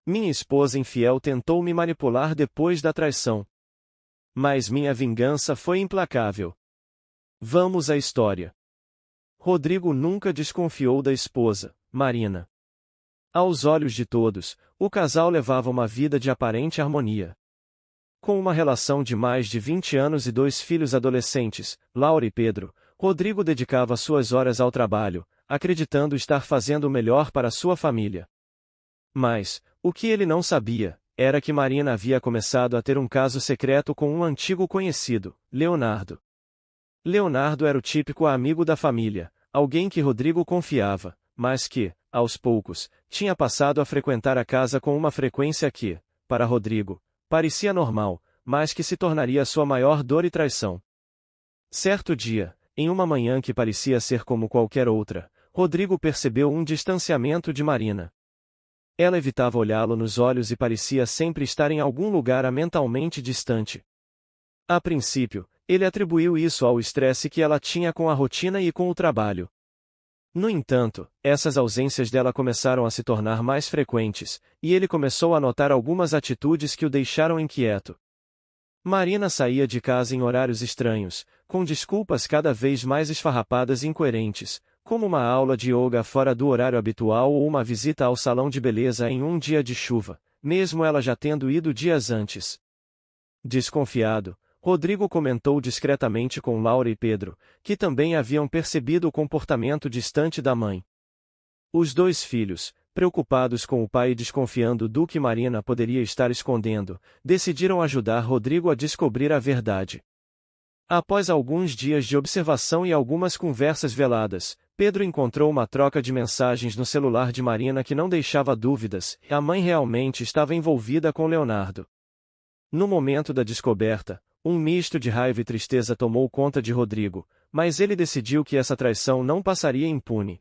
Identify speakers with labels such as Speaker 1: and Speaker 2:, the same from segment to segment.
Speaker 1: Minha esposa infiel tentou me manipular depois da traição. Mas minha vingança foi implacável. Vamos à história. Rodrigo nunca desconfiou da esposa, Marina. Aos olhos de todos, o casal levava uma vida de aparente harmonia. Com uma relação de mais de 20 anos e 2 filhos adolescentes, Laura e Pedro, Rodrigo dedicava suas horas ao trabalho, acreditando estar fazendo o melhor para sua família. Mas, o que ele não sabia, era que Marina havia começado a ter um caso secreto com um antigo conhecido, Leonardo. Leonardo era o típico amigo da família, alguém que Rodrigo confiava, mas que, aos poucos, tinha passado a frequentar a casa com uma frequência que, para Rodrigo, parecia normal, mas que se tornaria sua maior dor e traição. Certo dia, em uma manhã que parecia ser como qualquer outra, Rodrigo percebeu um distanciamento de Marina. Ela evitava olhá-lo nos olhos e parecia sempre estar em algum lugar mentalmente distante. A princípio, ele atribuiu isso ao estresse que ela tinha com a rotina e com o trabalho. No entanto, essas ausências dela começaram a se tornar mais frequentes, e ele começou a notar algumas atitudes que o deixaram inquieto. Marina saía de casa em horários estranhos, com desculpas cada vez mais esfarrapadas e incoerentes, como uma aula de yoga fora do horário habitual ou uma visita ao salão de beleza em um dia de chuva, mesmo ela já tendo ido dias antes. Desconfiado, Rodrigo comentou discretamente com Laura e Pedro, que também haviam percebido o comportamento distante da mãe. Os 2 filhos, preocupados com o pai e desconfiando do que Marina poderia estar escondendo, decidiram ajudar Rodrigo a descobrir a verdade. Após alguns dias de observação e algumas conversas veladas, Pedro encontrou uma troca de mensagens no celular de Marina que não deixava dúvidas, a mãe realmente estava envolvida com Leonardo. No momento da descoberta, um misto de raiva e tristeza tomou conta de Rodrigo, mas ele decidiu que essa traição não passaria impune.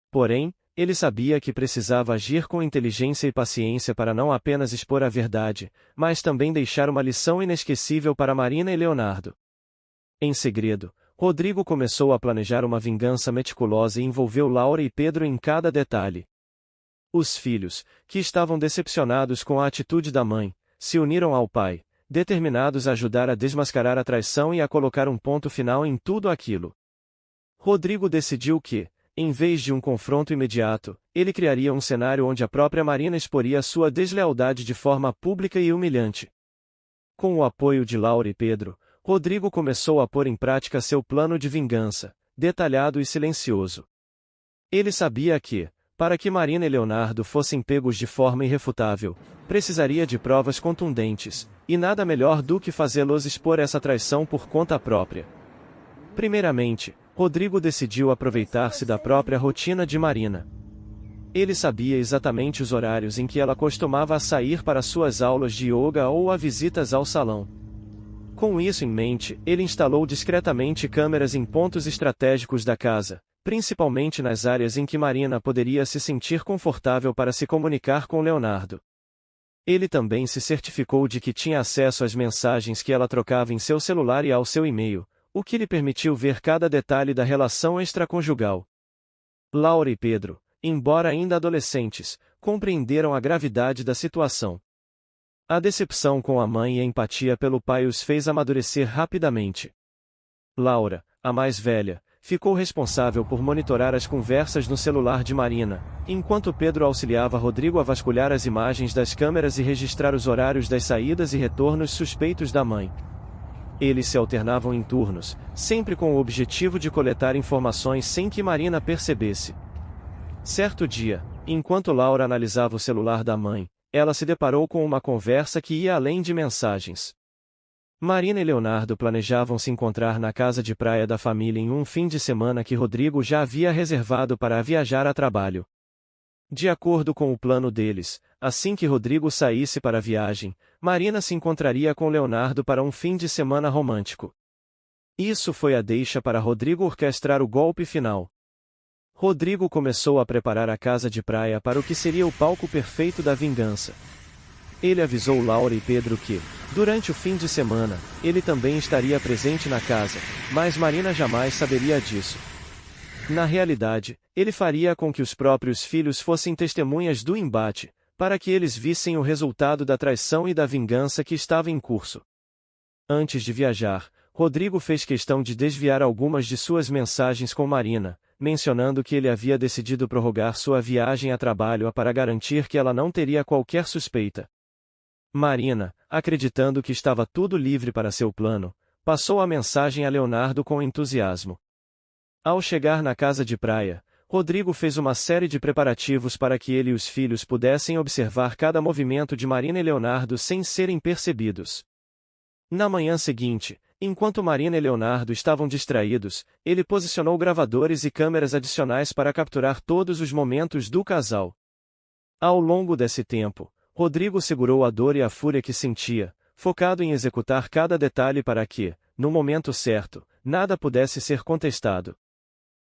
Speaker 1: Porém, ele sabia que precisava agir com inteligência e paciência para não apenas expor a verdade, mas também deixar uma lição inesquecível para Marina e Leonardo. Em segredo, Rodrigo começou a planejar uma vingança meticulosa e envolveu Laura e Pedro em cada detalhe. Os filhos, que estavam decepcionados com a atitude da mãe, se uniram ao pai, determinados a ajudar a desmascarar a traição e a colocar um ponto final em tudo aquilo. Rodrigo decidiu que, em vez de um confronto imediato, ele criaria um cenário onde a própria Marina exporia sua deslealdade de forma pública e humilhante. Com o apoio de Laura e Pedro, Rodrigo começou a pôr em prática seu plano de vingança, detalhado e silencioso. Ele sabia que, para que Marina e Leonardo fossem pegos de forma irrefutável, precisaria de provas contundentes, e nada melhor do que fazê-los expor essa traição por conta própria. Primeiramente, Rodrigo decidiu aproveitar-se da própria rotina de Marina. Ele sabia exatamente os horários em que ela costumava sair para suas aulas de yoga ou a visitas ao salão. Com isso em mente, ele instalou discretamente câmeras em pontos estratégicos da casa, principalmente nas áreas em que Marina poderia se sentir confortável para se comunicar com Leonardo. Ele também se certificou de que tinha acesso às mensagens que ela trocava em seu celular e ao seu e-mail, o que lhe permitiu ver cada detalhe da relação extraconjugal. Laura e Pedro, embora ainda adolescentes, compreenderam a gravidade da situação. A decepção com a mãe e a empatia pelo pai os fez amadurecer rapidamente. Laura, a mais velha, ficou responsável por monitorar as conversas no celular de Marina, enquanto Pedro auxiliava Rodrigo a vasculhar as imagens das câmeras e registrar os horários das saídas e retornos suspeitos da mãe. Eles se alternavam em turnos, sempre com o objetivo de coletar informações sem que Marina percebesse. Certo dia, enquanto Laura analisava o celular da mãe, ela se deparou com uma conversa que ia além de mensagens. Marina e Leonardo planejavam se encontrar na casa de praia da família em um fim de semana que Rodrigo já havia reservado para viajar a trabalho. De acordo com o plano deles, assim que Rodrigo saísse para a viagem, Marina se encontraria com Leonardo para um fim de semana romântico. Isso foi a deixa para Rodrigo orquestrar o golpe final. Rodrigo começou a preparar a casa de praia para o que seria o palco perfeito da vingança. Ele avisou Laura e Pedro que, durante o fim de semana, ele também estaria presente na casa, mas Marina jamais saberia disso. Na realidade, ele faria com que os próprios filhos fossem testemunhas do embate, para que eles vissem o resultado da traição e da vingança que estava em curso. Antes de viajar, Rodrigo fez questão de desviar algumas de suas mensagens com Marina, mencionando que ele havia decidido prorrogar sua viagem a trabalho para garantir que ela não teria qualquer suspeita. Marina, acreditando que estava tudo livre para seu plano, passou a mensagem a Leonardo com entusiasmo. Ao chegar na casa de praia, Rodrigo fez uma série de preparativos para que ele e os filhos pudessem observar cada movimento de Marina e Leonardo sem serem percebidos. Na manhã seguinte, enquanto Marina e Leonardo estavam distraídos, ele posicionou gravadores e câmeras adicionais para capturar todos os momentos do casal. Ao longo desse tempo, Rodrigo segurou a dor e a fúria que sentia, focado em executar cada detalhe para que, no momento certo, nada pudesse ser contestado.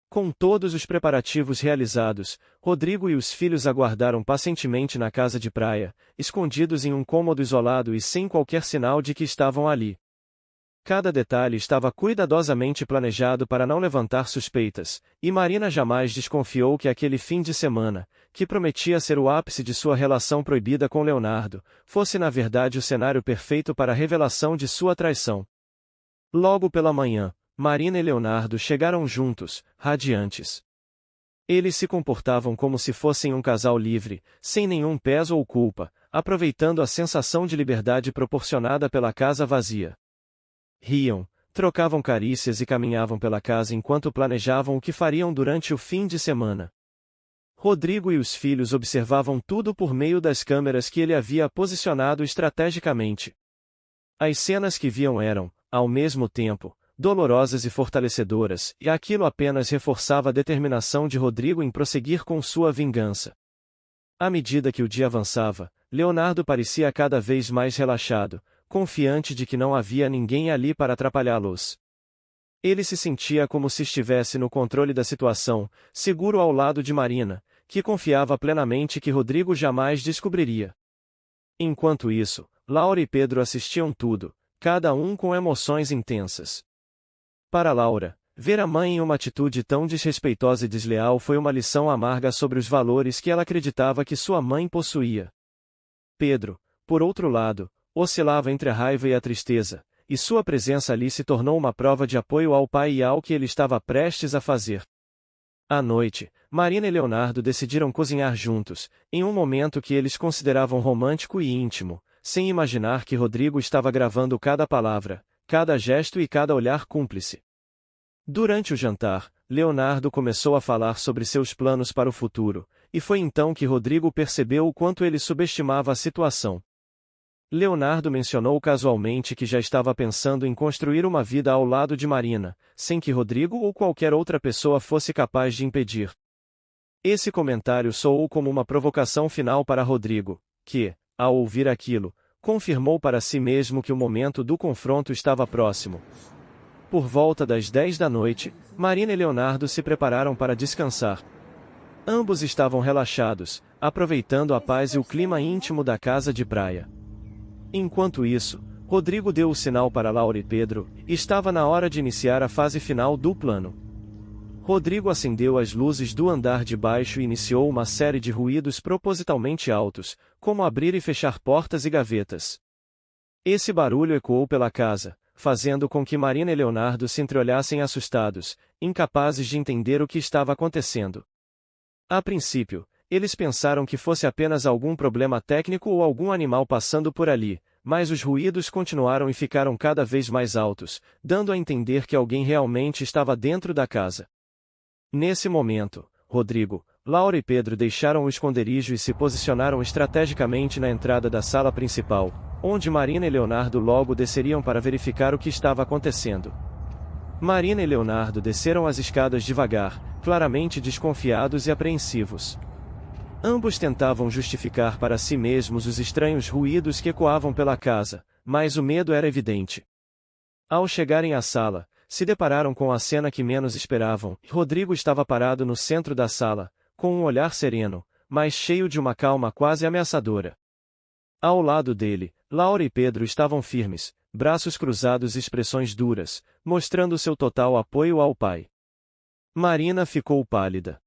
Speaker 1: Com todos os preparativos realizados, Rodrigo e os filhos aguardaram pacientemente na casa de praia, escondidos em um cômodo isolado e sem qualquer sinal de que estavam ali. Cada detalhe estava cuidadosamente planejado para não levantar suspeitas, e Marina jamais desconfiou que aquele fim de semana, que prometia ser o ápice de sua relação proibida com Leonardo, fosse na verdade o cenário perfeito para a revelação de sua traição. Logo pela manhã, Marina e Leonardo chegaram juntos, radiantes. Eles se comportavam como se fossem um casal livre, sem nenhum peso ou culpa, aproveitando a sensação de liberdade proporcionada pela casa vazia. Riam, trocavam carícias e caminhavam pela casa enquanto planejavam o que fariam durante o fim de semana. Rodrigo e os filhos observavam tudo por meio das câmeras que ele havia posicionado estrategicamente. As cenas que viam eram, ao mesmo tempo, dolorosas e fortalecedoras, e aquilo apenas reforçava a determinação de Rodrigo em prosseguir com sua vingança. À medida que o dia avançava, Leonardo parecia cada vez mais relaxado, confiante de que não havia ninguém ali para atrapalhá-los. Ele se sentia como se estivesse no controle da situação, seguro ao lado de Marina, que confiava plenamente que Rodrigo jamais descobriria. Enquanto isso, Laura e Pedro assistiam tudo, cada um com emoções intensas. Para Laura, ver a mãe em uma atitude tão desrespeitosa e desleal foi uma lição amarga sobre os valores que ela acreditava que sua mãe possuía. Pedro, por outro lado, oscilava entre a raiva e a tristeza, e sua presença ali se tornou uma prova de apoio ao pai e ao que ele estava prestes a fazer. À noite, Marina e Leonardo decidiram cozinhar juntos, em um momento que eles consideravam romântico e íntimo, sem imaginar que Rodrigo estava gravando cada palavra, cada gesto e cada olhar cúmplice. Durante o jantar, Leonardo começou a falar sobre seus planos para o futuro, e foi então que Rodrigo percebeu o quanto ele subestimava a situação. Leonardo mencionou casualmente que já estava pensando em construir uma vida ao lado de Marina, sem que Rodrigo ou qualquer outra pessoa fosse capaz de impedir. Esse comentário soou como uma provocação final para Rodrigo, que, ao ouvir aquilo, confirmou para si mesmo que o momento do confronto estava próximo. Por volta das 10 da noite, Marina e Leonardo se prepararam para descansar. Ambos estavam relaxados, aproveitando a paz e o clima íntimo da casa de praia. Enquanto isso, Rodrigo deu o sinal para Laura e Pedro, e estava na hora de iniciar a fase final do plano. Rodrigo acendeu as luzes do andar de baixo e iniciou uma série de ruídos propositalmente altos, como abrir e fechar portas e gavetas. Esse barulho ecoou pela casa, fazendo com que Marina e Leonardo se entreolhassem assustados, incapazes de entender o que estava acontecendo. A princípio, eles pensaram que fosse apenas algum problema técnico ou algum animal passando por ali, mas os ruídos continuaram e ficaram cada vez mais altos, dando a entender que alguém realmente estava dentro da casa. Nesse momento, Rodrigo, Laura e Pedro deixaram o esconderijo e se posicionaram estrategicamente na entrada da sala principal, onde Marina e Leonardo logo desceriam para verificar o que estava acontecendo. Marina e Leonardo desceram as escadas devagar, claramente desconfiados e apreensivos. Ambos tentavam justificar para si mesmos os estranhos ruídos que ecoavam pela casa, mas o medo era evidente. Ao chegarem à sala, se depararam com a cena que menos esperavam. Rodrigo estava parado no centro da sala, com um olhar sereno, mas cheio de uma calma quase ameaçadora. Ao lado dele, Laura e Pedro estavam firmes, braços cruzados e expressões duras, mostrando seu total apoio ao pai. Marina ficou pálida.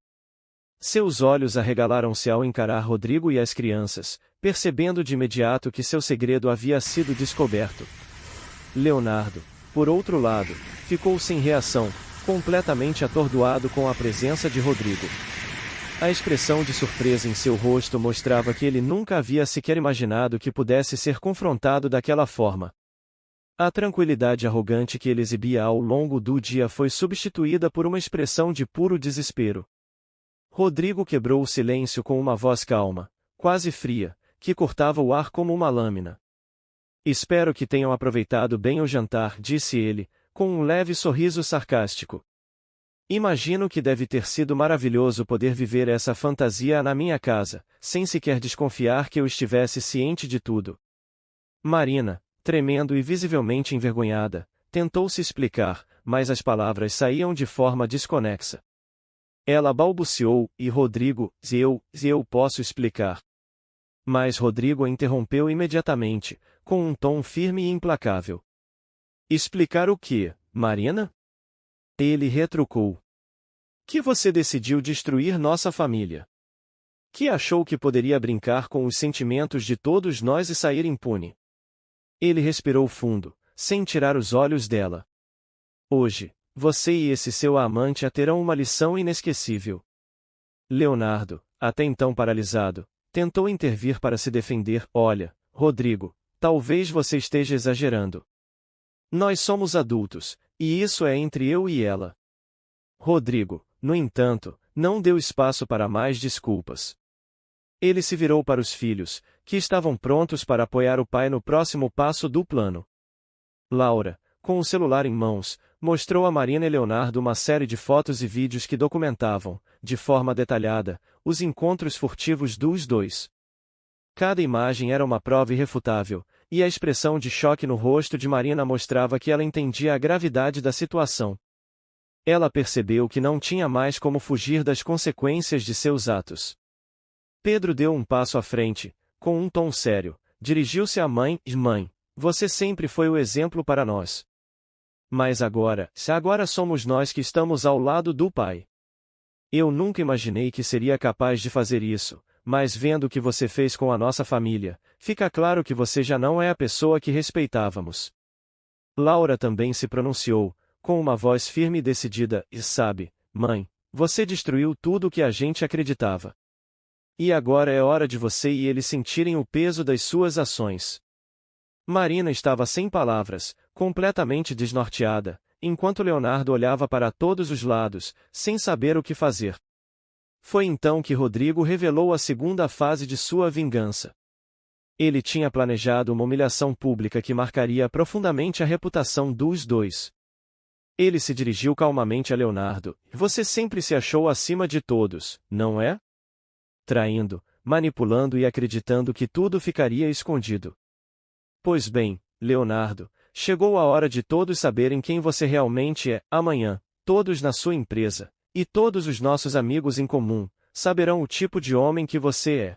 Speaker 1: Seus olhos arregalaram-se ao encarar Rodrigo e as crianças, percebendo de imediato que seu segredo havia sido descoberto. Leonardo, por outro lado, ficou sem reação, completamente atordoado com a presença de Rodrigo. A expressão de surpresa em seu rosto mostrava que ele nunca havia sequer imaginado que pudesse ser confrontado daquela forma. A tranquilidade arrogante que ele exibia ao longo do dia foi substituída por uma expressão de puro desespero. Rodrigo quebrou o silêncio com uma voz calma, quase fria, que cortava o ar como uma lâmina. Espero que tenham aproveitado bem o jantar, disse ele, com um leve sorriso sarcástico. Imagino que deve ter sido maravilhoso poder viver essa fantasia na minha casa, sem sequer desconfiar que eu estivesse ciente de tudo. Marina, tremendo e visivelmente envergonhada, tentou se explicar, mas as palavras saíam de forma desconexa. Ela balbuciou, e Rodrigo, eu posso explicar. Mas Rodrigo a interrompeu imediatamente, com um tom firme e implacável. Explicar o quê, Marina? Ele retrucou. Que você decidiu destruir nossa família. Que achou que poderia brincar com os sentimentos de todos nós e sair impune. Ele respirou fundo, sem tirar os olhos dela. Hoje, você e esse seu amante terão uma lição inesquecível. Leonardo, até então paralisado, tentou intervir para se defender. Olha, Rodrigo, talvez você esteja exagerando. Nós somos adultos, e isso é entre eu e ela. Rodrigo, no entanto, não deu espaço para mais desculpas. Ele se virou para os filhos, que estavam prontos para apoiar o pai no próximo passo do plano. Laura, com o celular em mãos, mostrou a Marina e Leonardo uma série de fotos e vídeos que documentavam, de forma detalhada, os encontros furtivos dos dois. Cada imagem era uma prova irrefutável, e a expressão de choque no rosto de Marina mostrava que ela entendia a gravidade da situação. Ela percebeu que não tinha mais como fugir das consequências de seus atos. Pedro deu um passo à frente, com um tom sério, dirigiu-se à mãe. Mãe, você sempre foi o exemplo para nós. Mas agora somos nós que estamos ao lado do pai. Eu nunca imaginei que seria capaz de fazer isso, mas vendo o que você fez com a nossa família, fica claro que você já não é a pessoa que respeitávamos. Laura também se pronunciou, com uma voz firme e decidida, e sabe, mãe, você destruiu tudo o que a gente acreditava. E agora é hora de você e ele sentirem o peso das suas ações. Marina estava sem palavras, completamente desnorteada, enquanto Leonardo olhava para todos os lados, sem saber o que fazer. Foi então que Rodrigo revelou a segunda fase de sua vingança. Ele tinha planejado uma humilhação pública que marcaria profundamente a reputação dos dois. Ele se dirigiu calmamente a Leonardo. Você sempre se achou acima de todos, não é? Traindo, manipulando e acreditando que tudo ficaria escondido. Pois bem, Leonardo, chegou a hora de todos saberem quem você realmente é. Amanhã, todos na sua empresa, e todos os nossos amigos em comum, saberão o tipo de homem que você é.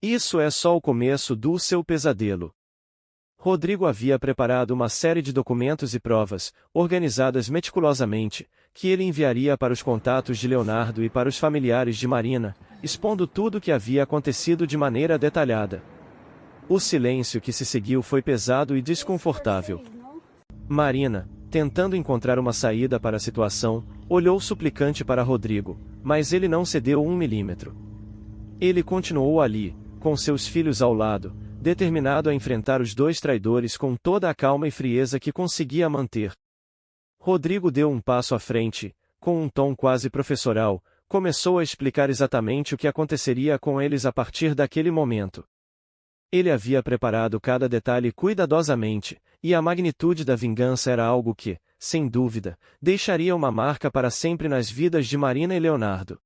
Speaker 1: Isso é só o começo do seu pesadelo. Rodrigo havia preparado uma série de documentos e provas, organizadas meticulosamente, que ele enviaria para os contatos de Leonardo e para os familiares de Marina, expondo tudo o que havia acontecido de maneira detalhada. O silêncio que se seguiu foi pesado e desconfortável. Marina, tentando encontrar uma saída para a situação, olhou suplicante para Rodrigo, mas ele não cedeu 1 milímetro. Ele continuou ali, com seus filhos ao lado, determinado a enfrentar os dois traidores com toda a calma e frieza que conseguia manter. Rodrigo deu um passo à frente, com um tom quase professoral, começou a explicar exatamente o que aconteceria com eles a partir daquele momento. Ele havia preparado cada detalhe cuidadosamente, e a magnitude da vingança era algo que, sem dúvida, deixaria uma marca para sempre nas vidas de Marina e Leonardo.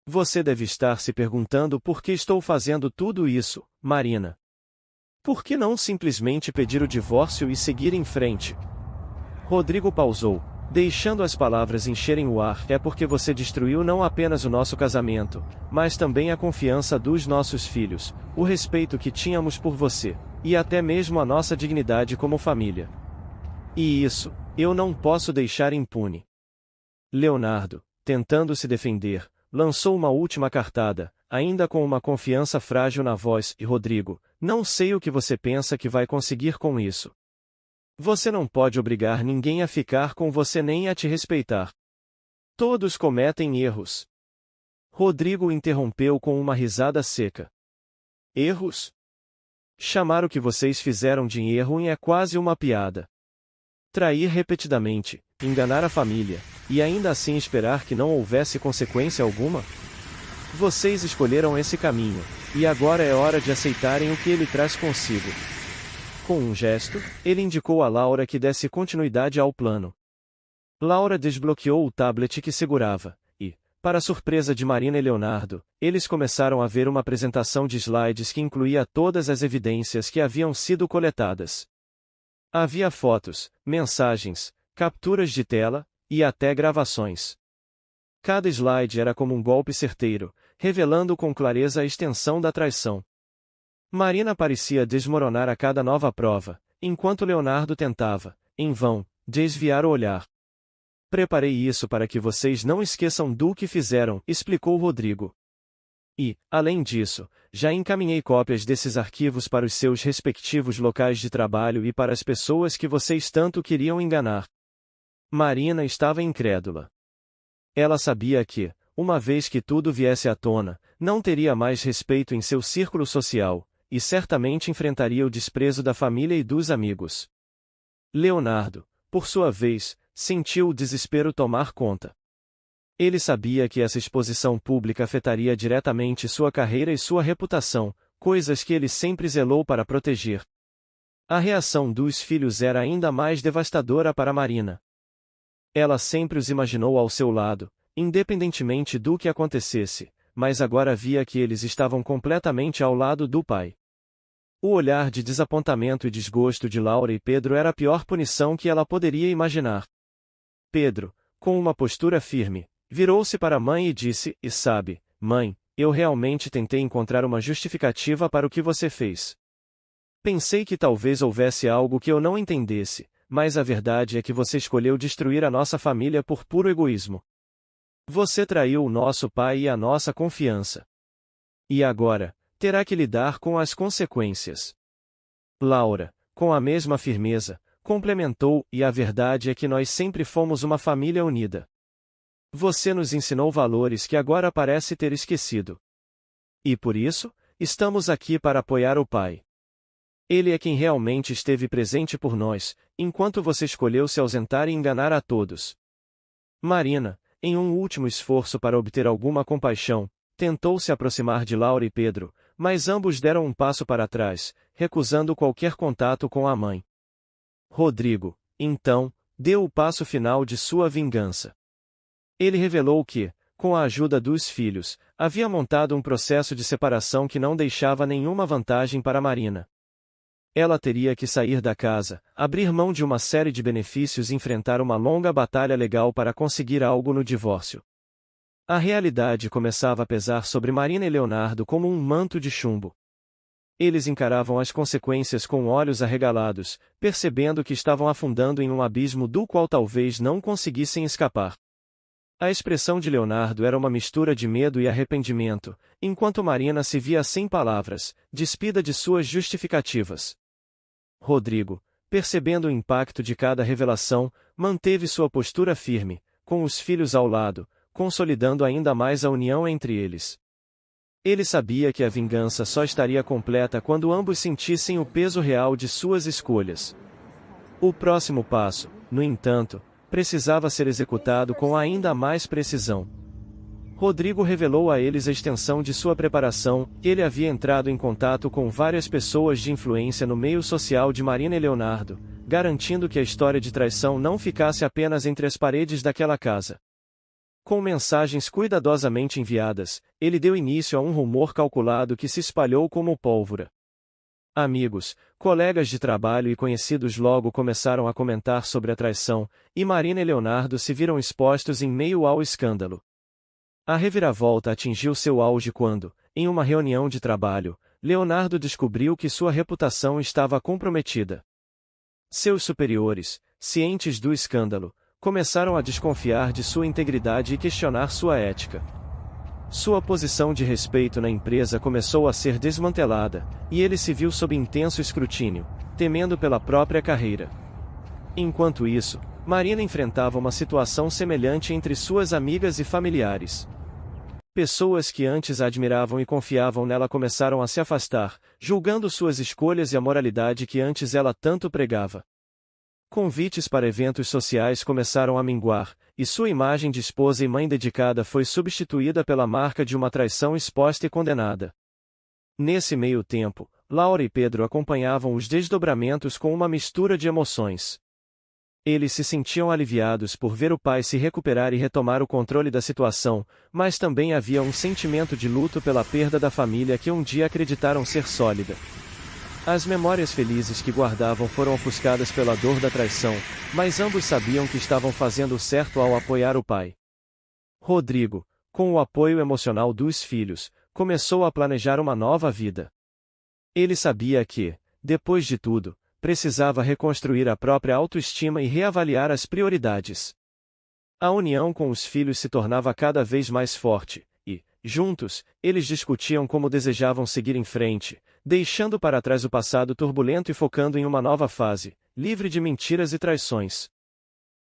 Speaker 1: Você deve estar se perguntando por que estou fazendo tudo isso, Marina. Por que não simplesmente pedir o divórcio e seguir em frente? Rodrigo pausou, deixando as palavras encherem o ar. É porque você destruiu não apenas o nosso casamento, mas também a confiança dos nossos filhos, o respeito que tínhamos por você, e até mesmo a nossa dignidade como família. E isso, eu não posso deixar impune. Leonardo, tentando se defender, lançou uma última cartada, ainda com uma confiança frágil na voz, e Rodrigo, não sei o que você pensa que vai conseguir com isso. Você não pode obrigar ninguém a ficar com você nem a te respeitar. Todos cometem erros. Rodrigo interrompeu com uma risada seca. Erros? Chamar o que vocês fizeram de erro é quase uma piada. Trair repetidamente, enganar a família, e ainda assim esperar que não houvesse consequência alguma? Vocês escolheram esse caminho, e agora é hora de aceitarem o que ele traz consigo. Com um gesto, ele indicou a Laura que desse continuidade ao plano. Laura desbloqueou o tablet que segurava, e, para surpresa de Marina e Leonardo, eles começaram a ver uma apresentação de slides que incluía todas as evidências que haviam sido coletadas. Havia fotos, mensagens, capturas de tela, e até gravações. Cada slide era como um golpe certeiro, revelando com clareza a extensão da traição. Marina parecia desmoronar a cada nova prova, enquanto Leonardo tentava, em vão, desviar o olhar. Preparei isso para que vocês não esqueçam do que fizeram, explicou Rodrigo. E, além disso, já encaminhei cópias desses arquivos para os seus respectivos locais de trabalho e para as pessoas que vocês tanto queriam enganar. Marina estava incrédula. Ela sabia que, uma vez que tudo viesse à tona, não teria mais respeito em seu círculo social, e certamente enfrentaria o desprezo da família e dos amigos. Leonardo, por sua vez, sentiu o desespero tomar conta. Ele sabia que essa exposição pública afetaria diretamente sua carreira e sua reputação, coisas que ele sempre zelou para proteger. A reação dos filhos era ainda mais devastadora para Marina. Ela sempre os imaginou ao seu lado, independentemente do que acontecesse, mas agora via que eles estavam completamente ao lado do pai. O olhar de desapontamento e desgosto de Laura e Pedro era a pior punição que ela poderia imaginar. Pedro, com uma postura firme, virou-se para a mãe e disse, e sabe, mãe, eu realmente tentei encontrar uma justificativa para o que você fez. Pensei que talvez houvesse algo que eu não entendesse, mas a verdade é que você escolheu destruir a nossa família por puro egoísmo. Você traiu o nosso pai e a nossa confiança. E agora, terá que lidar com as consequências. Laura, com a mesma firmeza, complementou, e a verdade é que nós sempre fomos uma família unida. Você nos ensinou valores que agora parece ter esquecido. E por isso, estamos aqui para apoiar o pai. Ele é quem realmente esteve presente por nós, enquanto você escolheu se ausentar e enganar a todos. Marina, em um último esforço para obter alguma compaixão, tentou se aproximar de Laura e Pedro, mas ambos deram um passo para trás, recusando qualquer contato com a mãe. Rodrigo, então, deu o passo final de sua vingança. Ele revelou que, com a ajuda dos filhos, havia montado um processo de separação que não deixava nenhuma vantagem para Marina. Ela teria que sair da casa, abrir mão de uma série de benefícios e enfrentar uma longa batalha legal para conseguir algo no divórcio. A realidade começava a pesar sobre Marina e Leonardo como um manto de chumbo. Eles encaravam as consequências com olhos arregalados, percebendo que estavam afundando em um abismo do qual talvez não conseguissem escapar. A expressão de Leonardo era uma mistura de medo e arrependimento, enquanto Marina se via sem palavras, despida de suas justificativas. Rodrigo, percebendo o impacto de cada revelação, manteve sua postura firme, com os filhos ao lado, consolidando ainda mais a união entre eles. Ele sabia que a vingança só estaria completa quando ambos sentissem o peso real de suas escolhas. O próximo passo, no entanto, precisava ser executado com ainda mais precisão. Rodrigo revelou a eles a extensão de sua preparação. Ele havia entrado em contato com várias pessoas de influência no meio social de Marina e Leonardo, garantindo que a história de traição não ficasse apenas entre as paredes daquela casa. Com mensagens cuidadosamente enviadas, ele deu início a um rumor calculado que se espalhou como pólvora. Amigos, colegas de trabalho e conhecidos logo começaram a comentar sobre a traição, e Marina e Leonardo se viram expostos em meio ao escândalo. A reviravolta atingiu seu auge quando, em uma reunião de trabalho, Leonardo descobriu que sua reputação estava comprometida. Seus superiores, cientes do escândalo, começaram a desconfiar de sua integridade e questionar sua ética. Sua posição de respeito na empresa começou a ser desmantelada, e ele se viu sob intenso escrutínio, temendo pela própria carreira. Enquanto isso, Marina enfrentava uma situação semelhante entre suas amigas e familiares. Pessoas que antes a admiravam e confiavam nela começaram a se afastar, julgando suas escolhas e a moralidade que antes ela tanto pregava. Convites para eventos sociais começaram a minguar, e sua imagem de esposa e mãe dedicada foi substituída pela marca de uma traição exposta e condenada. Nesse meio tempo, Laura e Pedro acompanhavam os desdobramentos com uma mistura de emoções. Eles se sentiam aliviados por ver o pai se recuperar e retomar o controle da situação, mas também havia um sentimento de luto pela perda da família que um dia acreditaram ser sólida. As memórias felizes que guardavam foram ofuscadas pela dor da traição, mas ambos sabiam que estavam fazendo o certo ao apoiar o pai. Rodrigo, com o apoio emocional dos filhos, começou a planejar uma nova vida. Ele sabia que, depois de tudo, precisava reconstruir a própria autoestima e reavaliar as prioridades. A união com os filhos se tornava cada vez mais forte, e, juntos, eles discutiam como desejavam seguir em frente, deixando para trás o passado turbulento e focando em uma nova fase, livre de mentiras e traições.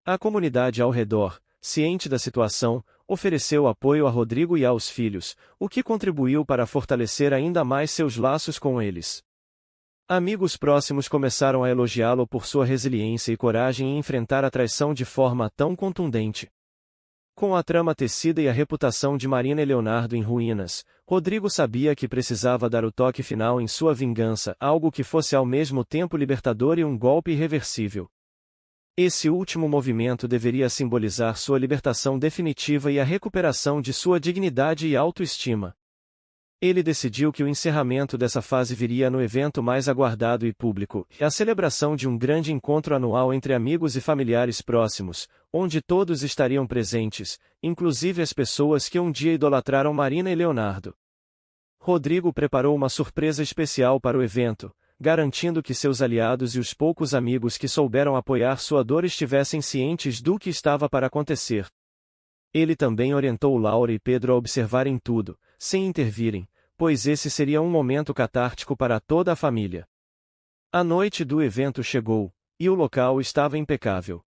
Speaker 1: A comunidade ao redor, ciente da situação, ofereceu apoio a Rodrigo e aos filhos, o que contribuiu para fortalecer ainda mais seus laços com eles. Amigos próximos começaram a elogiá-lo por sua resiliência e coragem em enfrentar a traição de forma tão contundente. Com a trama tecida e a reputação de Marina e Leonardo em ruínas, Rodrigo sabia que precisava dar o toque final em sua vingança, algo que fosse ao mesmo tempo libertador e um golpe irreversível. Esse último movimento deveria simbolizar sua libertação definitiva e a recuperação de sua dignidade e autoestima. Ele decidiu que o encerramento dessa fase viria no evento mais aguardado e público, a celebração de um grande encontro anual entre amigos e familiares próximos, onde todos estariam presentes, inclusive as pessoas que um dia idolatraram Marina e Leonardo. Rodrigo preparou uma surpresa especial para o evento, garantindo que seus aliados e os poucos amigos que souberam apoiar sua dor estivessem cientes do que estava para acontecer. Ele também orientou Laura e Pedro a observarem tudo, sem intervirem, pois esse seria um momento catártico para toda a família. A noite do evento chegou, e o local estava impecável.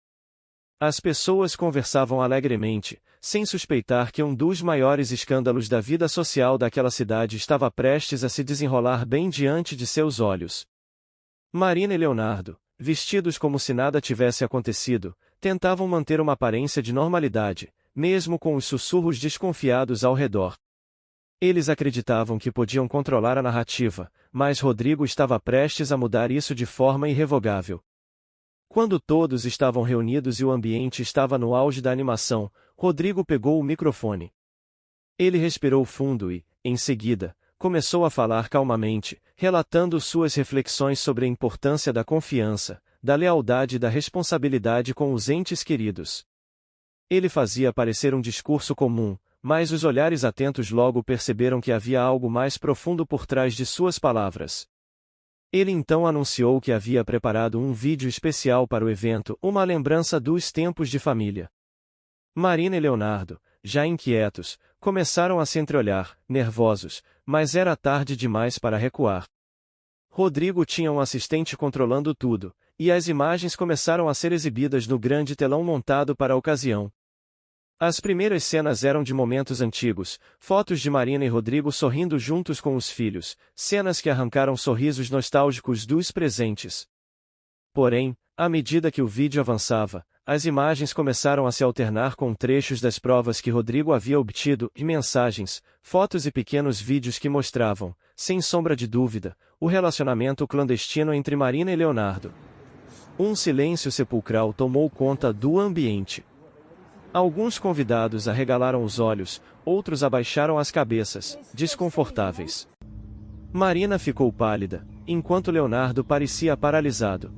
Speaker 1: As pessoas conversavam alegremente, sem suspeitar que um dos maiores escândalos da vida social daquela cidade estava prestes a se desenrolar bem diante de seus olhos. Marina e Leonardo, vestidos como se nada tivesse acontecido, tentavam manter uma aparência de normalidade, mesmo com os sussurros desconfiados ao redor. Eles acreditavam que podiam controlar a narrativa, mas Rodrigo estava prestes a mudar isso de forma irrevogável. Quando todos estavam reunidos e o ambiente estava no auge da animação, Rodrigo pegou o microfone. Ele respirou fundo e, em seguida, começou a falar calmamente, relatando suas reflexões sobre a importância da confiança, da lealdade e da responsabilidade com os entes queridos. Ele fazia parecer um discurso comum, mas os olhares atentos logo perceberam que havia algo mais profundo por trás de suas palavras. Ele então anunciou que havia preparado um vídeo especial para o evento, uma lembrança dos tempos de família. Marina e Leonardo, já inquietos, começaram a se entreolhar, nervosos, mas era tarde demais para recuar. Rodrigo tinha um assistente controlando tudo, e as imagens começaram a ser exibidas no grande telão montado para a ocasião. As primeiras cenas eram de momentos antigos, fotos de Marina e Rodrigo sorrindo juntos com os filhos, cenas que arrancaram sorrisos nostálgicos dos presentes. Porém, à medida que o vídeo avançava, as imagens começaram a se alternar com trechos das provas que Rodrigo havia obtido, e mensagens, fotos e pequenos vídeos que mostravam, sem sombra de dúvida, o relacionamento clandestino entre Marina e Leonardo. Um silêncio sepulcral tomou conta do ambiente. Alguns convidados arregalaram os olhos, outros abaixaram as cabeças, desconfortáveis. Marina ficou pálida, enquanto Leonardo parecia paralisado.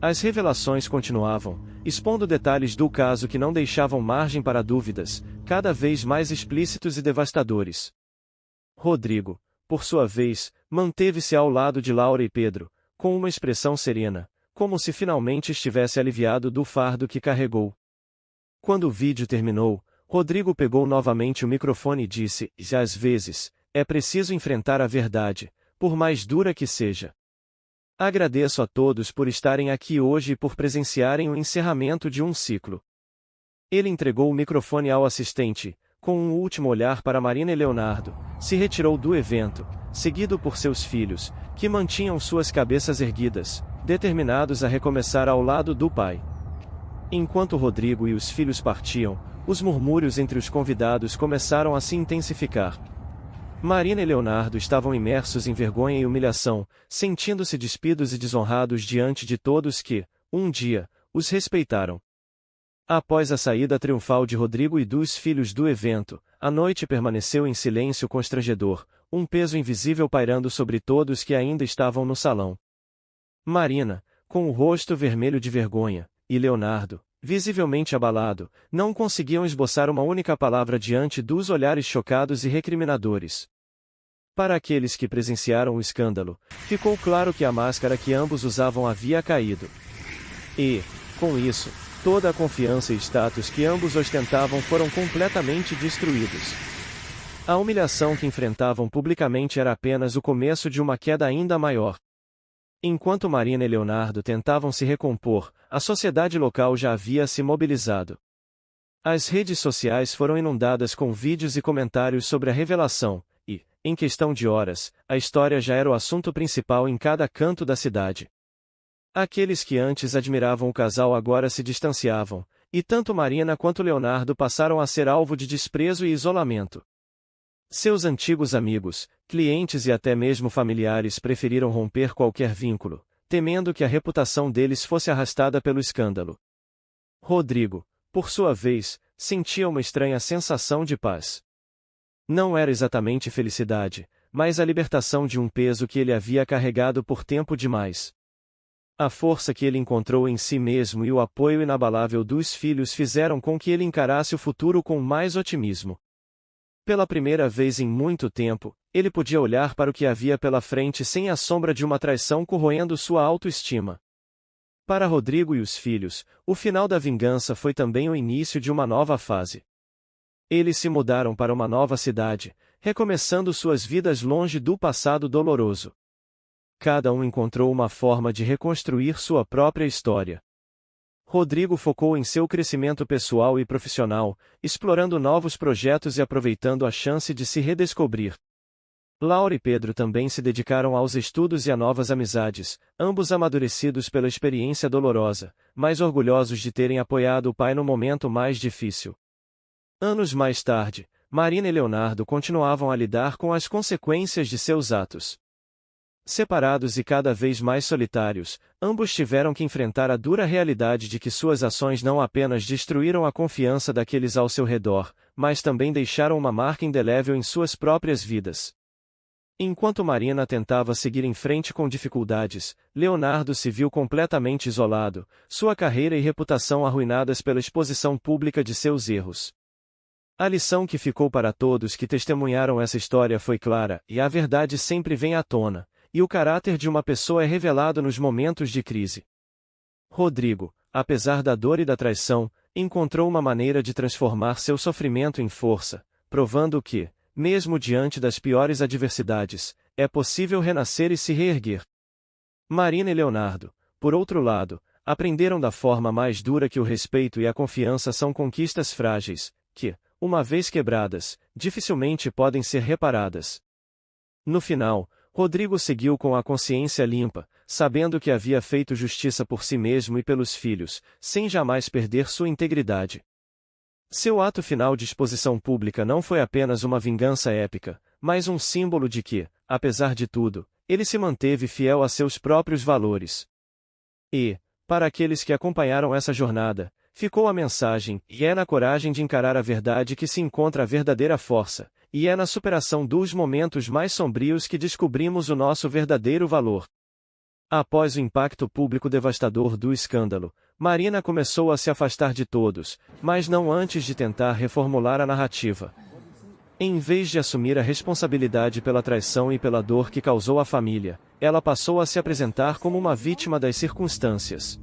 Speaker 1: As revelações continuavam, expondo detalhes do caso que não deixavam margem para dúvidas, cada vez mais explícitos e devastadores. Rodrigo, por sua vez, manteve-se ao lado de Laura e Pedro, com uma expressão serena, como se finalmente estivesse aliviado do fardo que carregou. Quando o vídeo terminou, Rodrigo pegou novamente o microfone e disse: às vezes, é preciso enfrentar a verdade, por mais dura que seja. Agradeço a todos por estarem aqui hoje e por presenciarem o encerramento de um ciclo. Ele entregou o microfone ao assistente, com um último olhar para Marina e Leonardo, se retirou do evento, seguido por seus filhos, que mantinham suas cabeças erguidas, determinados a recomeçar ao lado do pai. Enquanto Rodrigo e os filhos partiam, os murmúrios entre os convidados começaram a se intensificar. Marina e Leonardo estavam imersos em vergonha e humilhação, sentindo-se despidos e desonrados diante de todos que, um dia, os respeitaram. Após a saída triunfal de Rodrigo e dos filhos do evento, a noite permaneceu em silêncio constrangedor, um peso invisível pairando sobre todos que ainda estavam no salão. Marina, com o rosto vermelho de vergonha, e Leonardo, visivelmente abalado, não conseguiam esboçar uma única palavra diante dos olhares chocados e recriminadores. Para aqueles que presenciaram o escândalo, ficou claro que a máscara que ambos usavam havia caído. E, com isso, toda a confiança e status que ambos ostentavam foram completamente destruídos. A humilhação que enfrentavam publicamente era apenas o começo de uma queda ainda maior. Enquanto Marina e Leonardo tentavam se recompor, a sociedade local já havia se mobilizado. As redes sociais foram inundadas com vídeos e comentários sobre a revelação, e, em questão de horas, a história já era o assunto principal em cada canto da cidade. Aqueles que antes admiravam o casal agora se distanciavam, e tanto Marina quanto Leonardo passaram a ser alvo de desprezo e isolamento. Seus antigos amigos, clientes e até mesmo familiares preferiram romper qualquer vínculo, temendo que a reputação deles fosse arrastada pelo escândalo. Rodrigo, por sua vez, sentia uma estranha sensação de paz. Não era exatamente felicidade, mas a libertação de um peso que ele havia carregado por tempo demais. A força que ele encontrou em si mesmo e o apoio inabalável dos filhos fizeram com que ele encarasse o futuro com mais otimismo. Pela primeira vez em muito tempo, ele podia olhar para o que havia pela frente sem a sombra de uma traição corroendo sua autoestima. Para Rodrigo e os filhos, o final da vingança foi também o início de uma nova fase. Eles se mudaram para uma nova cidade, recomeçando suas vidas longe do passado doloroso. Cada um encontrou uma forma de reconstruir sua própria história. Rodrigo focou em seu crescimento pessoal e profissional, explorando novos projetos e aproveitando a chance de se redescobrir. Laura e Pedro também se dedicaram aos estudos e a novas amizades, ambos amadurecidos pela experiência dolorosa, mas orgulhosos de terem apoiado o pai no momento mais difícil. Anos mais tarde, Marina e Leonardo continuavam a lidar com as consequências de seus atos. Separados e cada vez mais solitários, ambos tiveram que enfrentar a dura realidade de que suas ações não apenas destruíram a confiança daqueles ao seu redor, mas também deixaram uma marca indelével em suas próprias vidas. Enquanto Marina tentava seguir em frente com dificuldades, Leonardo se viu completamente isolado, sua carreira e reputação arruinadas pela exposição pública de seus erros. A lição que ficou para todos que testemunharam essa história foi clara, e a verdade sempre vem à tona, e o caráter de uma pessoa é revelado nos momentos de crise. Rodrigo, apesar da dor e da traição, encontrou uma maneira de transformar seu sofrimento em força, provando que, mesmo diante das piores adversidades, é possível renascer e se reerguer. Marina e Leonardo, por outro lado, aprenderam da forma mais dura que o respeito e a confiança são conquistas frágeis, que, uma vez quebradas, dificilmente podem ser reparadas. No final, Rodrigo seguiu com a consciência limpa, sabendo que havia feito justiça por si mesmo e pelos filhos, sem jamais perder sua integridade. Seu ato final de exposição pública não foi apenas uma vingança épica, mas um símbolo de que, apesar de tudo, ele se manteve fiel a seus próprios valores. E, para aqueles que acompanharam essa jornada, ficou a mensagem, e é na coragem de encarar a verdade que se encontra a verdadeira força, e é na superação dos momentos mais sombrios que descobrimos o nosso verdadeiro valor. Após o impacto público devastador do escândalo, Marina começou a se afastar de todos, mas não antes de tentar reformular a narrativa. Em vez de assumir a responsabilidade pela traição e pela dor que causou à família, ela passou a se apresentar como uma vítima das circunstâncias.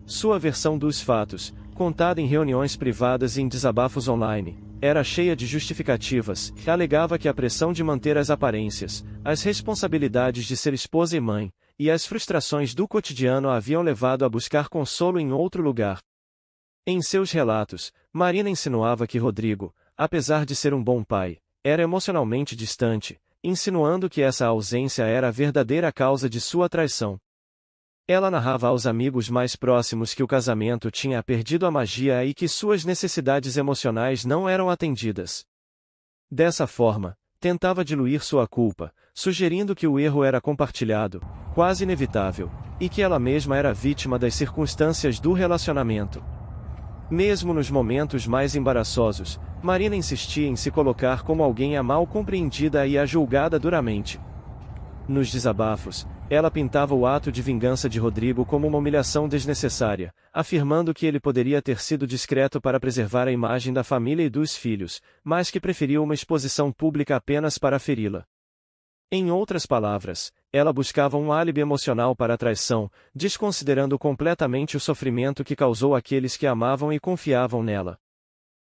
Speaker 1: Sua versão dos fatos, contada em reuniões privadas e em desabafos online, era cheia de justificativas, alegava que a pressão de manter as aparências, as responsabilidades de ser esposa e mãe, e as frustrações do cotidiano a haviam levado a buscar consolo em outro lugar. Em seus relatos, Marina insinuava que Rodrigo, apesar de ser um bom pai, era emocionalmente distante, insinuando que essa ausência era a verdadeira causa de sua traição. Ela narrava aos amigos mais próximos que o casamento tinha perdido a magia e que suas necessidades emocionais não eram atendidas. Dessa forma, tentava diluir sua culpa, sugerindo que o erro era compartilhado, quase inevitável, e que ela mesma era vítima das circunstâncias do relacionamento. Mesmo nos momentos mais embaraçosos, Marina insistia em se colocar como alguém a mal compreendida e a julgada duramente. Nos desabafos, ela pintava o ato de vingança de Rodrigo como uma humilhação desnecessária, afirmando que ele poderia ter sido discreto para preservar a imagem da família e dos filhos, mas que preferiu uma exposição pública apenas para feri-la. Em outras palavras, ela buscava um álibi emocional para a traição, desconsiderando completamente o sofrimento que causou àqueles que amavam e confiavam nela.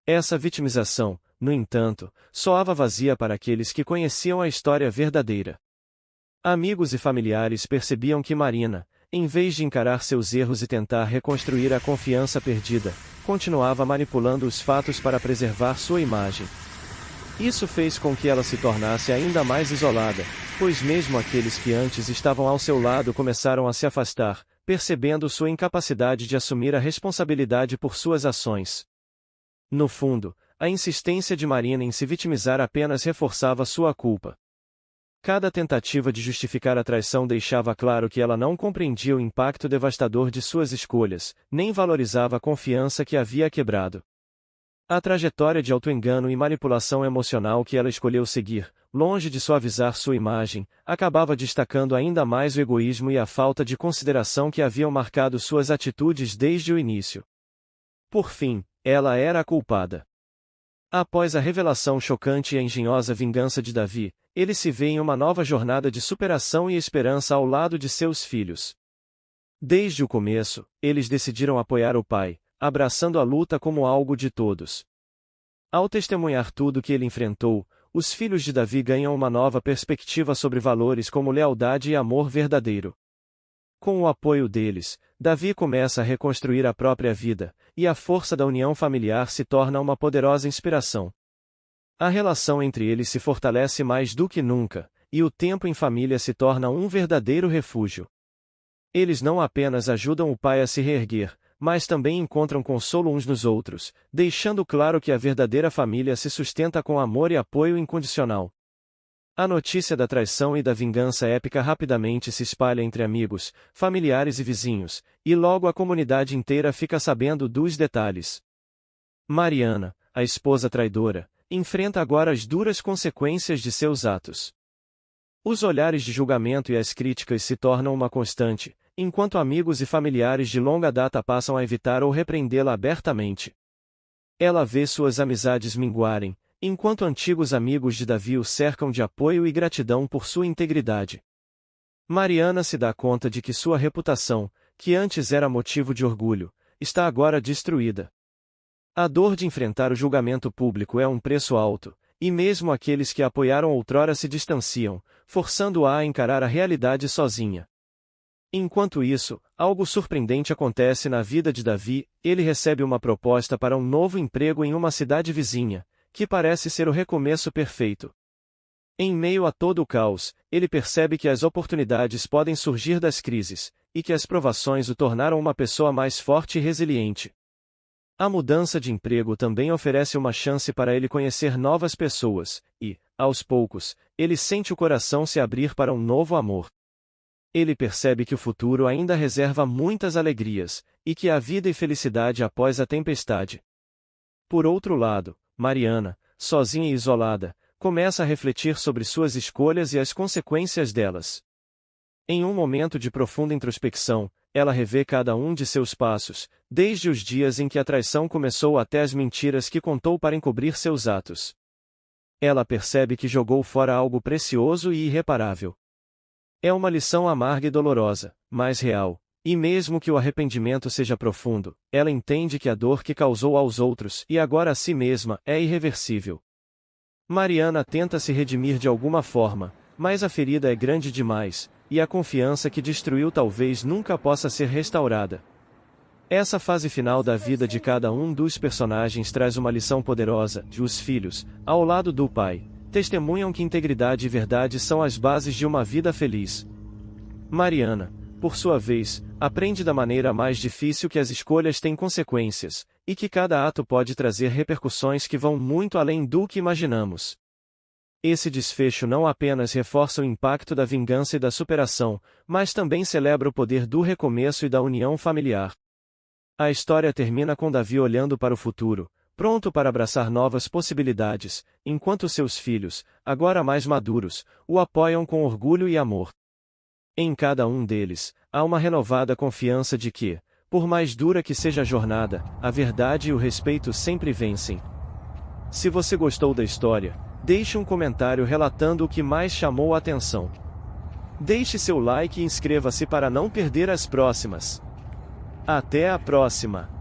Speaker 1: Essa vitimização, no entanto, soava vazia para aqueles que conheciam a história verdadeira. Amigos e familiares percebiam que Marina, em vez de encarar seus erros e tentar reconstruir a confiança perdida, continuava manipulando os fatos para preservar sua imagem. Isso fez com que ela se tornasse ainda mais isolada, pois mesmo aqueles que antes estavam ao seu lado começaram a se afastar, percebendo sua incapacidade de assumir a responsabilidade por suas ações. No fundo, a insistência de Marina em se vitimizar apenas reforçava sua culpa. Cada tentativa de justificar a traição deixava claro que ela não compreendia o impacto devastador de suas escolhas, nem valorizava a confiança que havia quebrado. A trajetória de autoengano e manipulação emocional que ela escolheu seguir, longe de suavizar sua imagem, acabava destacando ainda mais o egoísmo e a falta de consideração que haviam marcado suas atitudes desde o início. Por fim, ela era a culpada. Após a revelação chocante e a engenhosa vingança de Davi, ele se vê em uma nova jornada de superação e esperança ao lado de seus filhos. Desde o começo, eles decidiram apoiar o pai, abraçando a luta como algo de todos. Ao testemunhar tudo que ele enfrentou, os filhos de Davi ganham uma nova perspectiva sobre valores como lealdade e amor verdadeiro. Com o apoio deles, Davi começa a reconstruir a própria vida, e a força da união familiar se torna uma poderosa inspiração. A relação entre eles se fortalece mais do que nunca, e o tempo em família se torna um verdadeiro refúgio. Eles não apenas ajudam o pai a se reerguer, mas também encontram consolo uns nos outros, deixando claro que a verdadeira família se sustenta com amor e apoio incondicional. A notícia da traição e da vingança épica rapidamente se espalha entre amigos, familiares e vizinhos, e logo a comunidade inteira fica sabendo dos detalhes. Mariana, a esposa traidora, enfrenta agora as duras consequências de seus atos. Os olhares de julgamento e as críticas se tornam uma constante, enquanto amigos e familiares de longa data passam a evitar ou repreendê-la abertamente. Ela vê suas amizades minguarem, enquanto antigos amigos de Davi o cercam de apoio e gratidão por sua integridade. Mariana se dá conta de que sua reputação, que antes era motivo de orgulho, está agora destruída. A dor de enfrentar o julgamento público é um preço alto, e mesmo aqueles que a apoiaram outrora se distanciam, forçando-a a encarar a realidade sozinha. Enquanto isso, algo surpreendente acontece na vida de Davi, ele recebe uma proposta para um novo emprego em uma cidade vizinha, que parece ser o recomeço perfeito. Em meio a todo o caos, ele percebe que as oportunidades podem surgir das crises, e que as provações o tornaram uma pessoa mais forte e resiliente. A mudança de emprego também oferece uma chance para ele conhecer novas pessoas, e, aos poucos, ele sente o coração se abrir para um novo amor. Ele percebe que o futuro ainda reserva muitas alegrias, e que há vida e felicidade após a tempestade. Por outro lado, Mariana, sozinha e isolada, começa a refletir sobre suas escolhas e as consequências delas. Em um momento de profunda introspecção, ela revê cada um de seus passos, desde os dias em que a traição começou até as mentiras que contou para encobrir seus atos. Ela percebe que jogou fora algo precioso e irreparável. É uma lição amarga e dolorosa, mas real, E mesmo que o arrependimento seja profundo, ela entende que a dor que causou aos outros e agora a si mesma é irreversível. Mariana tenta se redimir de alguma forma, mas a ferida é grande demais, e a confiança que destruiu talvez nunca possa ser restaurada. Essa fase final da vida de cada um dos personagens traz uma lição poderosa: os filhos, ao lado do pai, testemunham que integridade e verdade são as bases de uma vida feliz. Mariana, por sua vez, aprende da maneira mais difícil que as escolhas têm consequências, e que cada ato pode trazer repercussões que vão muito além do que imaginamos. Esse desfecho não apenas reforça o impacto da vingança e da superação, mas também celebra o poder do recomeço e da união familiar. A história termina com Davi olhando para o futuro, pronto para abraçar novas possibilidades, enquanto seus filhos, agora mais maduros, o apoiam com orgulho e amor. Em cada um deles, há uma renovada confiança de que, por mais dura que seja a jornada, a verdade e o respeito sempre vencem. Se você gostou da história, deixe um comentário relatando o que mais chamou a atenção. Deixe seu like e inscreva-se para não perder as próximas. Até a próxima!